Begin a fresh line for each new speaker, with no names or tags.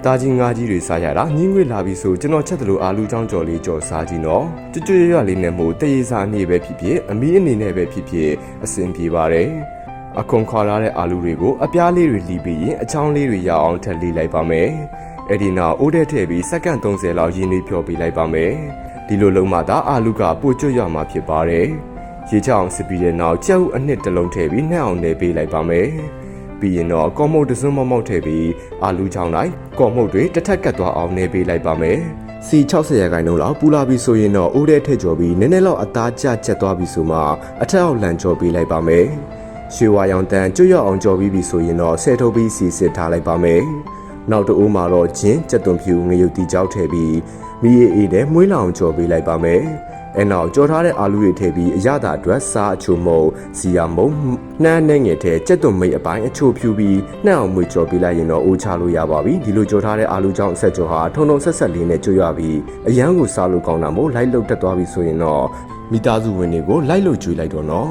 တာကြီးငါးကြီးတွေစားရတာညင်းငွေလာပြီဆိုကျွန်တော်ချက်သလိုအာလူချောင်းကြော်လေးကြော်စားကြည့်နော်ကျွတ်ရွရွလေးနဲ့မို့တရေစာအနေပဲဖြစ်ဖြစ်အမီးအနေနဲ့ပဲဖြစ်ဖြစ်အဆင်ပြေပါတယ်အခွန်ခေါ်လာတဲ့အာလူတွေကိုအပြားလေးတွေလှီးပြီးရင်အချောင်းလေးတွေရအောင်ထပ်လှီးလိုက်ပါမယ်အဲ့ဒီနောက်အိုးထဲထည့်ပြီးစက္ကန့်30လောက်ရင်းနှီးဖြောပေးလိုက်ပါမယ်ဒီလိုလုံးမှသာအာလူကပိုကျွတ်ရမှာဖြစ်ပါတယ်ရေချောင်းစစ်ပြီးတဲ့နောက်ကြက်ဥအနှစ်တစ်လုံးထည့်ပြီးနှက်အောင်နေပေးလိုက်ပါမယ်ပြီးရင်တော့ကော်မုတ်တစွန်းမမောက်ထည့်ပြီးအာလူချောင်းတိုင်းကော်မုတ်တွေတစ်ထက်ကတ်သွားအောင်နေပေးလိုက်ပါမယ်စီ60ရာခိုင်နှုန်းလောက်ပူလာပြီဆိုရင်တော့အိုးထဲထည့်ကြော်ပြီးနည်းနည်းလောက်အသားကျချက်သွားပြီဆိုမှအထက်အောက်လန်ကြော်ပေးလိုက်ပါမယ်ရွှေဝါရောင်တန်ကျွတ်ရအောင်ကြော်ပြီးပြီဆိုရင်တော့ဆဲထုတ်ပြီးစီစစ်ထားလိုက်ပါမယ်နောက်တအိုးမှာတော့ဂျင်းကြက်သွန်ဖြူငရုတ်တီကြောက်ထည့်ပြီးမီးအေးတဲ့မွေးလောင်ကြော်ပေးလိုက်ပါမယ်အဲနောက်ကြော်ထားတဲ့အာလူတွေထည့်ပြီးအရသာအတွက်စားအချိုမုံစီယာမုံနှမ်းနဲ့ငယ်ထဲကြက်သွန်မိတ်အပိုင်းအချိုဖြူပြီးနှံ့အောင်မွေကြော်ပေးလိုက်ရင်တော့အိုးချလို့ရပါပြီဒီလိုကြော်ထားတဲ့အာလူချောင်းအဆက်ကြော်ဟာထုံထုံဆက်ဆက်လေးနဲ့ကျွတ်ရပြီးအရန်ကိုစားလို့ကောင်းတာမို့လိုက်လုတ်တက်သွားပြီဆိုရင်တော့မိသားစုဝင်တွေကိုလိုက်လုတ်ကျွေးလိုက်တော့နော်